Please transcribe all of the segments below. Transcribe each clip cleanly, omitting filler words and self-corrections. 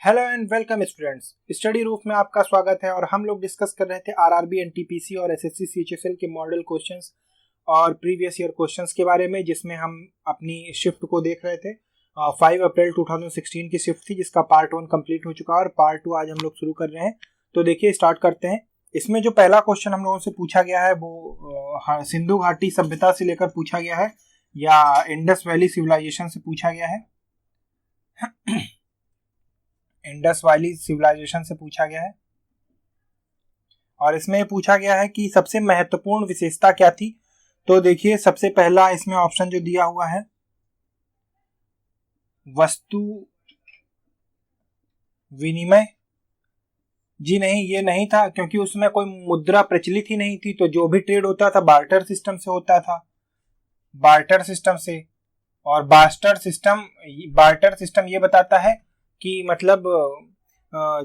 Hello and welcome students, study roof में आपका स्वागत है। और हम लोग डिस्कस कर रहे थे आरआरबी, एनटीपीसी और एसएससी सीएचएसएल के मॉडल क्वेश्चंस और प्रीवियस ईयर क्वेश्चंस के बारे में, जिसमें हम अपनी शिफ्ट को देख रहे थे। 5 अप्रैल 2016 की शिफ्ट थी, जिसका पार्ट 1 कंप्लीट हो चुका है और पार्ट 2 आज हम लोग शुरू कर रहे हैं। तो देखिए, स्टार्ट करते हैं। इसमें जो पहला क्वेश्चन हम लोगों से पूछा गया है वो सिंधु घाटी सभ्यता से लेकर पूछा गया है या इंडस वैली सिविलाइजेशन से पूछा गया है। इंडस वैली सिविलाइजेशन से पूछा गया है और इसमें पूछा गया है कि सबसे महत्वपूर्ण विशेषता क्या थी। तो देखिए, सबसे पहला इसमें ऑप्शन जो दिया हुआ है वस्तु विनिमय। जी नहीं, ये नहीं था, क्योंकि उसमें कोई मुद्रा प्रचलित ही नहीं थी। तो जो भी ट्रेड होता था बार्टर सिस्टम से होता था, बार्टर सिस्टम से। और बार्टर सिस्टम ये बताता है कि मतलब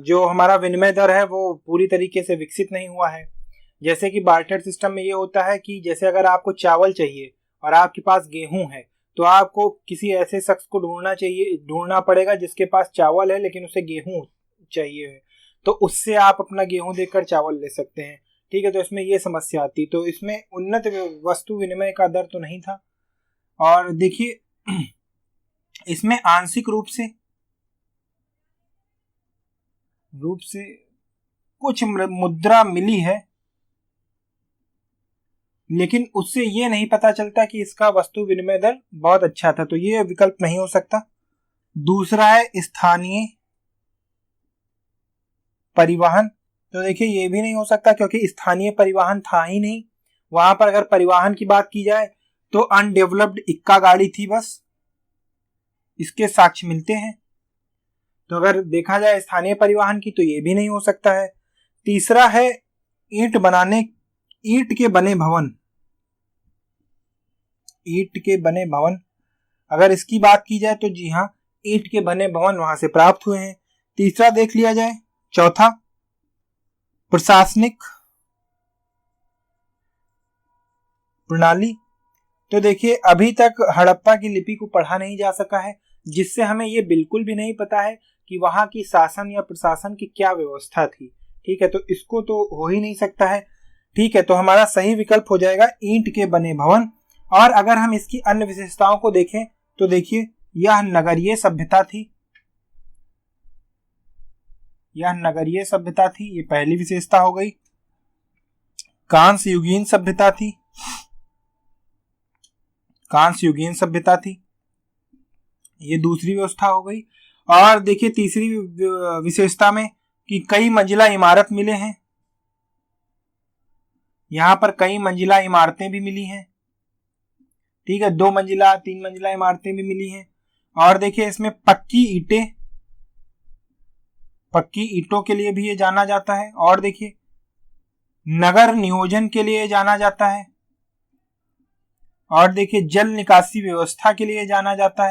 जो हमारा विनिमय दर है वो पूरी तरीके से विकसित नहीं हुआ है। जैसे कि बार्टर सिस्टम में ये होता है कि जैसे अगर आपको चावल चाहिए और आपके पास गेहूं है, तो आपको किसी ऐसे शख्स को ढूंढना पड़ेगा जिसके पास चावल है लेकिन उसे गेहूं चाहिए है, तो उससे आप अपना गेहूं देकर चावल ले सकते हैं। ठीक है, तो इसमें ये समस्या आती। तो इसमें उन्नत वस्तु विनिमय का दर तो नहीं था। और देखिए, इसमें आंशिक रूप से कुछ मुद्रा मिली है, लेकिन उससे ये नहीं पता चलता कि इसका वस्तु विनिमय दर बहुत अच्छा था। तो ये विकल्प नहीं हो सकता। दूसरा है स्थानीय परिवहन। तो देखिए, ये भी नहीं हो सकता, क्योंकि स्थानीय परिवहन था ही नहीं वहां पर। अगर परिवहन की बात की जाए तो अनडेवलप्ड इक्का गाड़ी थी बस, इसके साक्ष्य मिलते हैं। तो अगर देखा जाए स्थानीय परिवहन की, तो ये भी नहीं हो सकता है। तीसरा है ईंट के बने भवन। अगर इसकी बात की जाए तो जी हाँ, ईंट के बने भवन वहां से प्राप्त हुए हैं। तीसरा देख लिया जाए। चौथा, प्रशासनिक प्रणाली। तो देखिए, अभी तक हड़प्पा की लिपि को पढ़ा नहीं जा सका है, जिससे हमें ये बिल्कुल भी नहीं पता है कि वहां की शासन या प्रशासन की क्या व्यवस्था थी। ठीक है, तो इसको तो हो ही नहीं सकता है। ठीक है, तो हमारा सही विकल्प हो जाएगा ईंट के बने भवन। और अगर हम इसकी अन्य विशेषताओं को देखें तो देखिए, यह नगरीय सभ्यता थी। ये पहली विशेषता हो गई। कांस्य युगीन सभ्यता थी, ये दूसरी व्यवस्था हो गई। और देखिए, तीसरी विशेषता में कि कई मंजिला इमारत मिले हैं। यहां पर कई मंजिला इमारतें भी मिली हैं। ठीक है, 2 मंजिला 3 मंजिला इमारतें भी मिली हैं। और देखिए, इसमें पक्की ईंटों के लिए भी ये जाना जाता है। और देखिए, नगर नियोजन के लिए जाना जाता है। और देखिए, जल निकासी व्यवस्था के लिए जाना जाता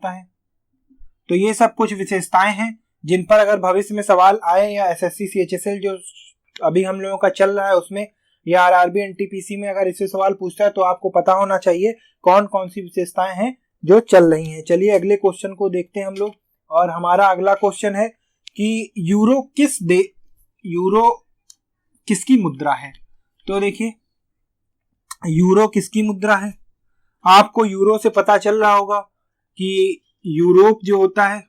है। तो ये सब कुछ विशेषताएं हैं जिन पर अगर भविष्य में सवाल आए, या एसएससी सीएचएसएल जो अभी हम लोगों का चल रहा है उसमें, या आरआरबी एनटीपीसी में अगर इससे सवाल पूछता है, तो आपको पता होना चाहिए कौन कौन सी विशेषताएं हैं जो चल रही हैं। चलिए अगले क्वेश्चन को देखते हैं हम लोग। और हमारा अगला क्वेश्चन है कि यूरो किसकी मुद्रा है। तो देखिए, यूरो किसकी मुद्रा है। आपको यूरो से पता चल रहा होगा कि यूरोप जो होता है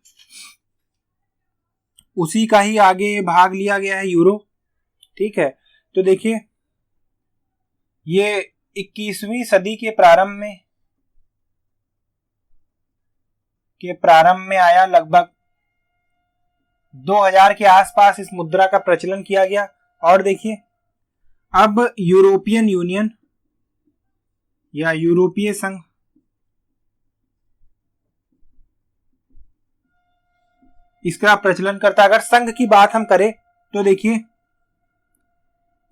उसी का ही आगे भाग लिया गया है यूरो। ठीक है, तो देखिए, ये 21वीं सदी के प्रारंभ में आया। लगभग 2000 के आसपास इस मुद्रा का प्रचलन किया गया। और देखिए, अब यूरोपियन यूनियन या यूरोपीय संघ इसका प्रचलन करता है। अगर संघ की बात हम करें तो देखिए,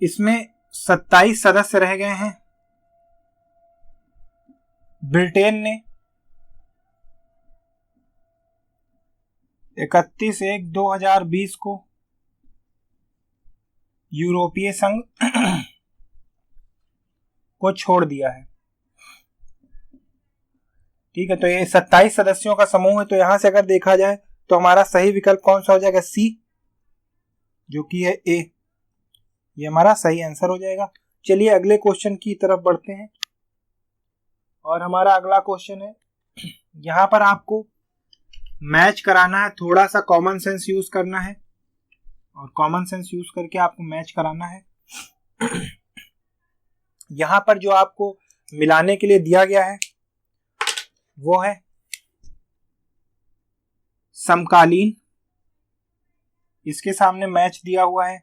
इसमें 27 सदस्य रह गए हैं। ब्रिटेन ने 31/1/2020 को यूरोपीय संघ को छोड़ दिया है। ठीक है, तो ये 27 सदस्यों का समूह है। तो यहां से अगर देखा जाए तो हमारा सही विकल्प कौन सा हो जाएगा? सी, जो कि है ए। ये हमारा सही आंसर हो जाएगा। चलिए अगले क्वेश्चन की तरफ बढ़ते हैं। और हमारा अगला क्वेश्चन है, यहां पर आपको मैच कराना है, थोड़ा सा कॉमन सेंस यूज करना है और कॉमन सेंस यूज करके आपको मैच कराना है। यहां पर जो आपको मिलाने के लिए दिया गया है वो है समकालीन, इसके सामने मैच दिया हुआ है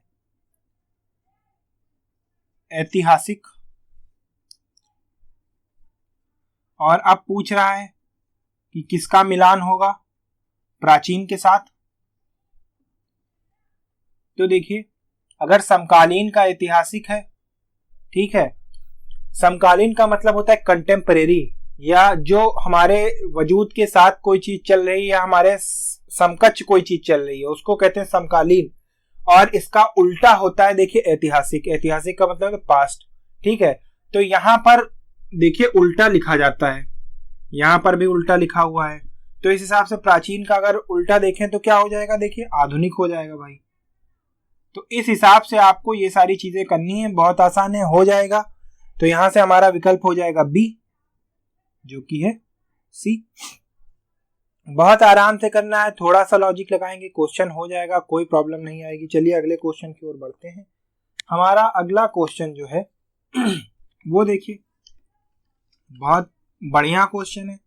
ऐतिहासिक, और अब पूछ रहा है कि किसका मिलान होगा प्राचीन के साथ। तो देखिए, अगर समकालीन का ऐतिहासिक है, ठीक है, समकालीन का मतलब होता है कंटेम्परेरी, या जो हमारे वजूद के साथ कोई चीज चल रही है या हमारे समकक्ष कोई चीज चल रही है, उसको कहते हैं समकालीन। और इसका उल्टा होता है देखिए ऐतिहासिक। ऐतिहासिक का मतलब है पास्ट, ठीक है। तो यहां पर देखिए उल्टा लिखा जाता है, यहां पर भी उल्टा लिखा हुआ है। तो इस हिसाब से प्राचीन का अगर उल्टा देखें तो क्या हो जाएगा? देखिए आधुनिक हो जाएगा भाई। तो इस हिसाब से आपको ये सारी चीजें करनी है, बहुत आसान है, हो जाएगा। तो यहां से हमारा विकल्प हो जाएगा बी, जो कि है सी। बहुत आराम से करना है, थोड़ा सा लॉजिक लगाएंगे, क्वेश्चन हो जाएगा, कोई प्रॉब्लम नहीं आएगी। चलिए अगले क्वेश्चन की ओर बढ़ते हैं। हमारा अगला क्वेश्चन जो है वो देखिए बहुत बढ़िया क्वेश्चन है,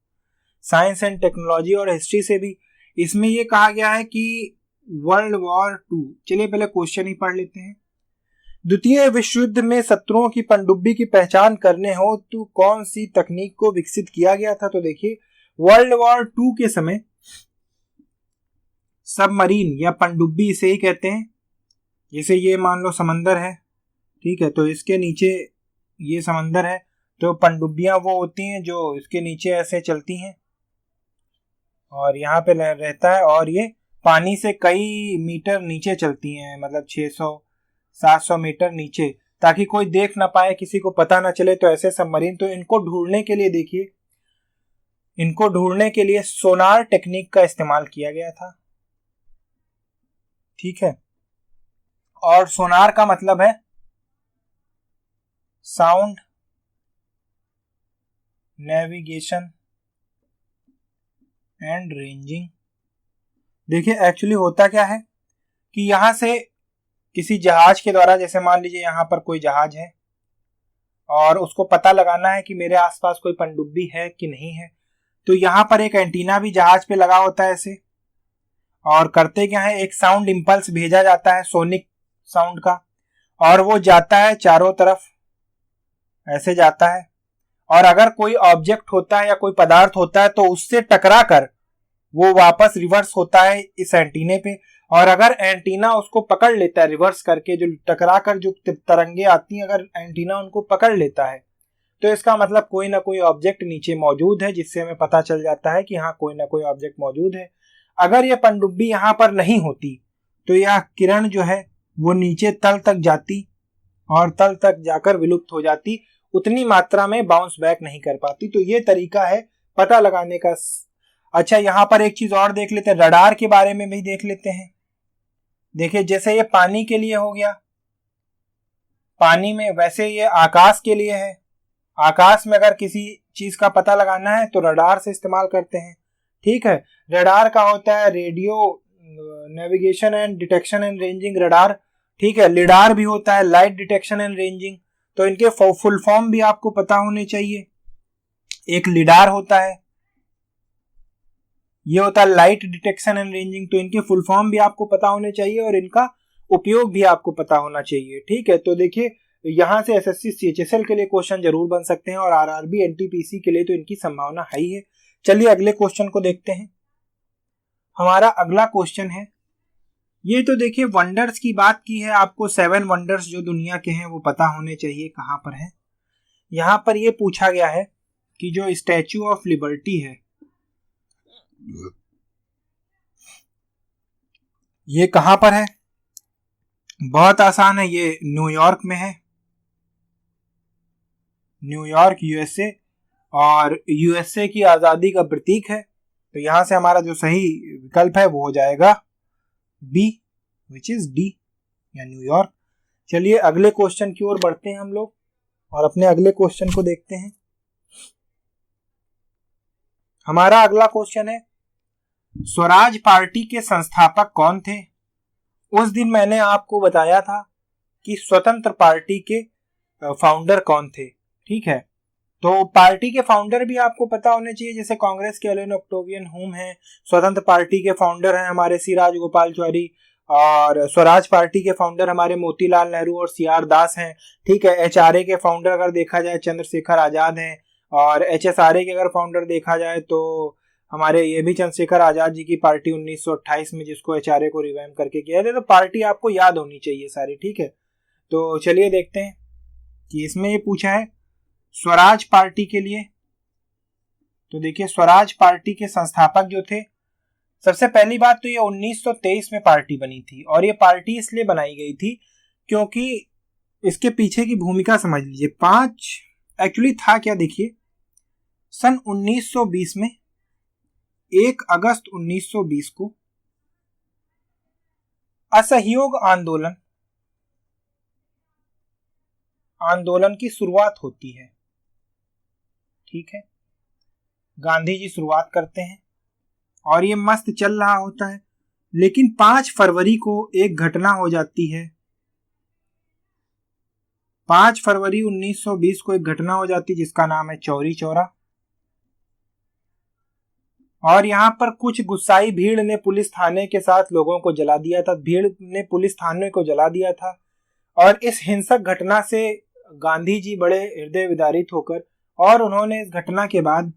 साइंस एंड टेक्नोलॉजी और हिस्ट्री से भी। इसमें ये कहा गया है कि वर्ल्ड वॉर 2, चलिए पहले क्वेश्चन ही पढ़ लेते हैं। द्वितीय विश्व युद्ध में शत्रुओं की पनडुब्बी की पहचान करने हो तो कौन सी तकनीक को विकसित किया गया था? तो देखिए वर्ल्ड वॉर 2 के समय सबमरीन या पनडुब्बी इसे ही कहते हैं। जैसे ये मान लो समंदर है, ठीक है, तो इसके नीचे ये समंदर है, तो पनडुब्बियां वो होती हैं जो इसके नीचे ऐसे चलती हैं और यहाँ पे रहता है, और ये पानी से कई मीटर नीचे चलती हैं, मतलब 600-700 मीटर नीचे, ताकि कोई देख ना पाए, किसी को पता ना चले। तो ऐसे सबमरीन, तो इनको ढूंढने के लिए देखिए, इनको ढूंढने के लिए सोनार टेक्निक का इस्तेमाल किया गया था, ठीक है। और सोनार का मतलब है साउंड नेविगेशन एंड रेंजिंग। देखिए एक्चुअली होता क्या है कि यहां से किसी जहाज के द्वारा, जैसे मान लीजिए यहां पर कोई जहाज है और उसको पता लगाना है कि मेरे आसपास कोई पनडुब्बी है कि नहीं है, तो यहां पर एक एंटीना भी जहाज पे लगा होता है ऐसे, और करते क्या है, एक साउंड इंपल्स भेजा जाता है सोनिक साउंड का, और वो जाता है चारों तरफ, ऐसे जाता है। और अगर कोई ऑब्जेक्ट होता है या कोई पदार्थ होता है तो उससे टकरा कर वो वापस रिवर्स होता है इस एंटीने पे, और अगर एंटीना उसको पकड़ लेता है रिवर्स करके, जो टकरा कर जो तरंगे आती हैं, अगर एंटीना उनको पकड़ लेता है तो इसका मतलब कोई ना कोई ऑब्जेक्ट नीचे मौजूद है, जिससे हमें पता चल जाता है कि हाँ कोई ना कोई ऑब्जेक्ट मौजूद है। अगर ये पनडुब्बी यहाँ पर नहीं होती तो यह किरण जो है वो नीचे तल तक जाती और तल तक जाकर विलुप्त हो जाती, उतनी मात्रा में बाउंस बैक नहीं कर पाती। तो ये तरीका है पता लगाने का। अच्छा, यहाँ पर एक चीज और देख लेते हैं, रडार के बारे में भी देख लेते हैं। देखिए जैसे ये पानी के लिए हो गया, पानी में, वैसे ये आकाश के लिए है। आकाश में अगर किसी चीज का पता लगाना है तो रडार से इस्तेमाल करते हैं, ठीक है। रडार का होता है radio navigation and detection and ranging radar, ठीक है। लिडार भी होता है लाइट डिटेक्शन एंड रेंजिंग। तो इनके फुल फॉर्म भी आपको पता होने चाहिए। एक लिडार होता है, ये होता है लाइट डिटेक्शन एंड रेंजिंग, तो इनके फुल फॉर्म भी आपको पता होने चाहिए और इनका उपयोग भी आपको पता होना चाहिए, ठीक है। तो देखिए यहां से एसएससी सीएचएसएल के लिए क्वेश्चन जरूर बन सकते हैं और आरआरबी एनटीपीसी के लिए तो इनकी संभावना हाई है। चलिए अगले क्वेश्चन को देखते हैं। हमारा अगला क्वेश्चन है, ये तो देखिए वंडर्स की बात की है, आपको 7 वंडर्स जो दुनिया के हैं वो पता होने चाहिए कहां पर है। यहां पर ये पूछा गया है कि जो स्टैच्यू ऑफ लिबर्टी है ये कहां पर है। बहुत आसान है, ये न्यूयॉर्क में है, न्यूयॉर्क यूएसए। और यूएसए की आजादी का प्रतीक है। तो यहां से हमारा जो सही विकल्प है वो हो जाएगा बी, विच इज डी, या न्यूयॉर्क। चलिए अगले क्वेश्चन की ओर बढ़ते हैं हम लोग और अपने अगले क्वेश्चन को देखते हैं। हमारा अगला क्वेश्चन है, स्वराज पार्टी के संस्थापक कौन थे? उस दिन मैंने आपको बताया था कि स्वतंत्र पार्टी के फाउंडर कौन थे। ठीक है, तो पार्टी के फाउंडर भी आपको पता होने चाहिए, जैसे कांग्रेस के एलन ऑक्टेवियन हुम हैं, स्वतंत्र पार्टी के फाउंडर हैं हमारे सी राजगोपाल चौधरी, और स्वराज पार्टी के फाउंडर हमारे मोतीलाल नेहरू और सी आर दास हैं। ठीक है, एचआरए के फाउंडर अगर देखा जाए चंद्रशेखर आजाद हैं, और एचएसआरए के अगर फाउंडर देखा जाए तो हमारे ये भी चंद्रशेखर आजाद जी की पार्टी 1928 में, जिसको एचआरए को रिवैम्प करके किया था। तो पार्टी आपको याद होनी चाहिए सारी। ठीक है, तो चलिए देखते हैं कि इसमें ये पूछा है स्वराज पार्टी के लिए। तो देखिए स्वराज पार्टी के संस्थापक जो थे, सबसे पहली बात तो ये 1923 में पार्टी बनी थी, और ये पार्टी इसलिए बनाई गई थी क्योंकि इसके पीछे की भूमिका समझ लीजिए। 5 एक्चुअली था क्या, देखिए सन 1920 में 1 अगस्त 1920 को असहयोग आंदोलन की शुरुआत होती है। ठीक है, गांधी जी शुरुआत करते हैं और ये मस्त चल रहा होता है, लेकिन 5 फरवरी को एक घटना हो जाती है। 5 फरवरी 1920 को एक घटना हो जाती है जिसका नाम है चौरी चौरा, और यहाँ पर कुछ गुस्साई भीड़ ने पुलिस थाने के साथ लोगों को जला दिया था। भीड़ ने पुलिस थाने को जला दिया था, और इस हिंसक घटना से गांधी जी बड़े हृदय विदारित होकर, और उन्होंने इस घटना के बाद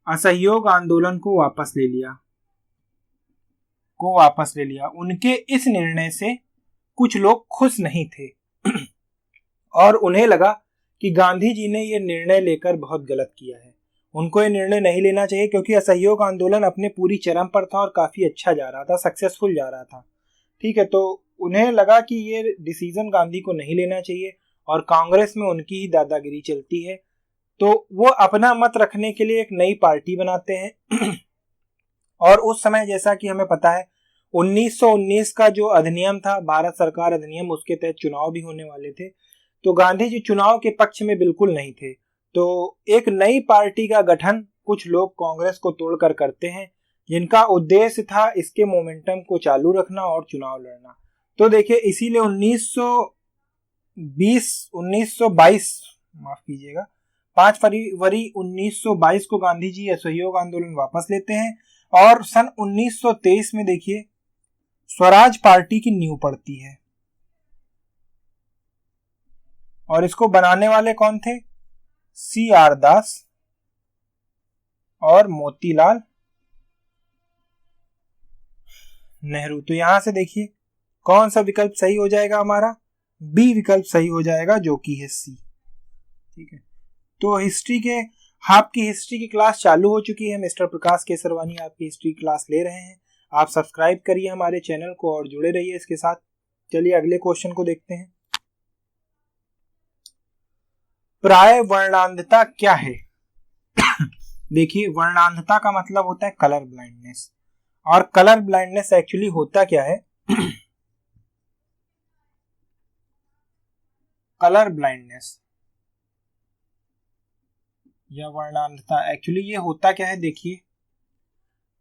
असहयोग आंदोलन को वापस ले लिया। उनके इस निर्णय से कुछ लोग खुश नहीं थे और उन्हें लगा कि गांधी जी ने यह निर्णय लेकर बहुत गलत किया है। उनको ये निर्णय नहीं लेना चाहिए क्योंकि असहयोग आंदोलन अपने पूरी चरम पर था और काफी अच्छा जा रहा था, सक्सेसफुल जा रहा था। ठीक है, तो उन्हें लगा कि ये डिसीजन गांधी को नहीं लेना चाहिए, और कांग्रेस में उनकी ही दादागिरी चलती है। तो वो अपना मत रखने के लिए एक नई पार्टी बनाते हैं और उस समय जैसा कि हमें पता है 1919 का जो अधिनियम था, भारत सरकार अधिनियम, उसके तहत चुनाव भी होने वाले थे। तो गांधी जी चुनाव के पक्ष में बिल्कुल नहीं थे। तो एक नई पार्टी का गठन कुछ लोग कांग्रेस को तोड़कर करते हैं, जिनका उद्देश्य था इसके मोमेंटम को चालू रखना और चुनाव लड़ना। तो देखिए इसीलिए 1922 माफ कीजिएगा 5 फरवरी 1922 को गांधी जी असहयोग आंदोलन वापस लेते हैं, और सन 1923 में देखिए स्वराज पार्टी की नींव पड़ती है। और इसको बनाने वाले कौन थे? सी आर दास और मोतीलाल नेहरू। तो यहां से देखिए कौन सा विकल्प सही हो जाएगा हमारा? बी विकल्प सही हो जाएगा, जो कि है सी। ठीक है, तो आपकी हिस्ट्री की क्लास चालू हो चुकी है। मिस्टर प्रकाश केसरवानी आपकी हिस्ट्री क्लास ले रहे हैं। आप सब्सक्राइब करिए हमारे चैनल को और जुड़े रहिए इसके साथ। चलिए अगले क्वेश्चन को देखते हैं। प्राय वर्णांधता क्या है? देखिए वर्णांधता का मतलब होता है कलर ब्लाइंडनेस, और कलर ब्लाइंडनेस एक्चुअली होता क्या है? कलर ब्लाइंडनेस या वर्णांधता एक्चुअली ये होता क्या है? देखिए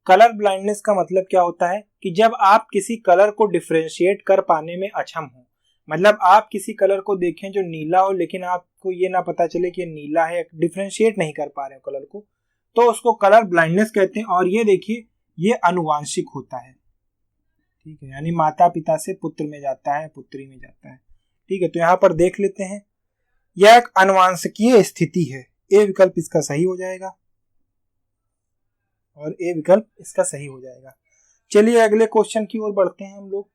कलर ब्लाइंडनेस का मतलब क्या होता है कि जब आप किसी कलर को डिफरेंशिएट कर पाने में अक्षम हो, मतलब आप किसी कलर को देखें जो नीला हो लेकिन आपको ये ना पता चले कि नीला है, डिफरेंशिएट नहीं कर पा रहे हो कलर को, तो उसको कलर ब्लाइंडनेस कहते हैं। और ये देखिए ये अनुवांशिक होता है। ठीक है, यानी माता पिता से पुत्र में जाता है, पुत्री में जाता है। ठीक है, तो यहाँ पर देख लेते हैं, यह एक अनुवांशिकीय स्थिति है। ए विकल्प इसका सही हो जाएगा, और ए विकल्प इसका सही हो जाएगा। चलिए अगले क्वेश्चन की ओर बढ़ते हैं हम लोग।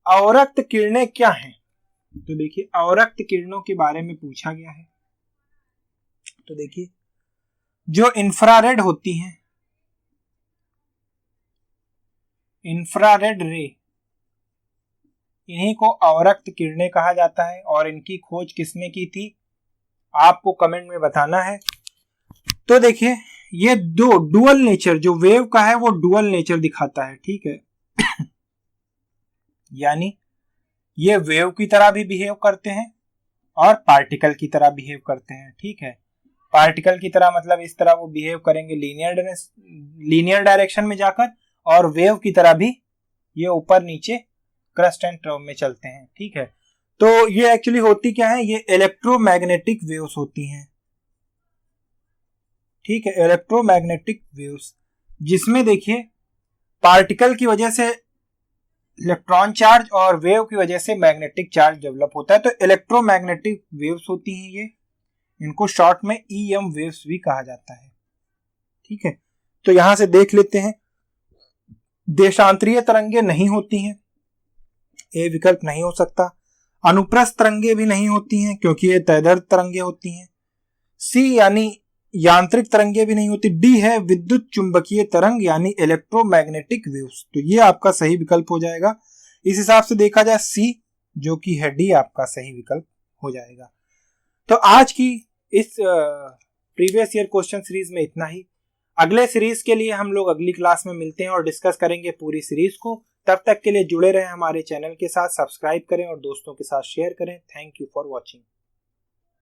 अवरक्त किरणें क्या हैं? तो देखिए अवरक्त किरणों के बारे में पूछा गया है। तो देखिए जो इंफ्रारेड होती हैं, इंफ्रारेड रे, इन्हीं को अवरक्त किरणें कहा जाता है। और इनकी खोज किसने की थी? आपको कमेंट में बताना है। तो देखिए ये दो डुअल नेचर जो वेव का है वो डुअल नेचर दिखाता है, ठीक है। यानी ये वेव की तरह भी बिहेव करते हैं और पार्टिकल की तरह बिहेव करते हैं, ठीक है। पार्टिकल की तरह मतलब इस तरह वो बिहेव करेंगे लीनियर डायरेक्शन में जाकर, और वेव की तरह भी ये ऊपर नीचे क्रस्ट एंड ट्रव में चलते हैं, ठीक है। तो ये एक्चुअली होती क्या है, ये इलेक्ट्रोमैग्नेटिक वेव्स होती हैं, ठीक है, इलेक्ट्रोमैग्नेटिक वेव्स, जिसमें देखिए पार्टिकल की वजह से इलेक्ट्रॉन चार्ज और वेव की वजह से मैग्नेटिक चार्ज डेवलप होता है। तो इलेक्ट्रोमैग्नेटिक वेव्स होती हैं ये, इनको शॉर्ट में EM वेव्स भी कहा जाता है, ठीक है। तो यहां से देख लेते हैं, देशांतरीय तरंगे नहीं होती हैं, ए विकल्प नहीं हो सकता। अनुप्रस्थ तरंगे भी नहीं होती हैं क्योंकि ये तैदर्द तरंगे होती हैं। सी यानी यांत्रिक तरंगे भी नहीं होती। डी है विद्युत चुंबकीय तरंग यानी इलेक्ट्रोमैग्नेटिक वेव्स। तो ये आपका सही विकल्प हो जाएगा। इस हिसाब से देखा जाए सी जो कि है डी आपका सही विकल्प हो जाएगा। तो आज की इस प्रीवियस ईयर क्वेश्चन सीरीज में इतना ही। अगले सीरीज के लिए हम लोग अगली क्लास में मिलते हैं और डिस्कस करेंगे पूरी सीरीज को। तब तक के लिए जुड़े रहें हमारे चैनल के साथ, सब्सक्राइब करें और दोस्तों के साथ शेयर करें। Thank you for watching.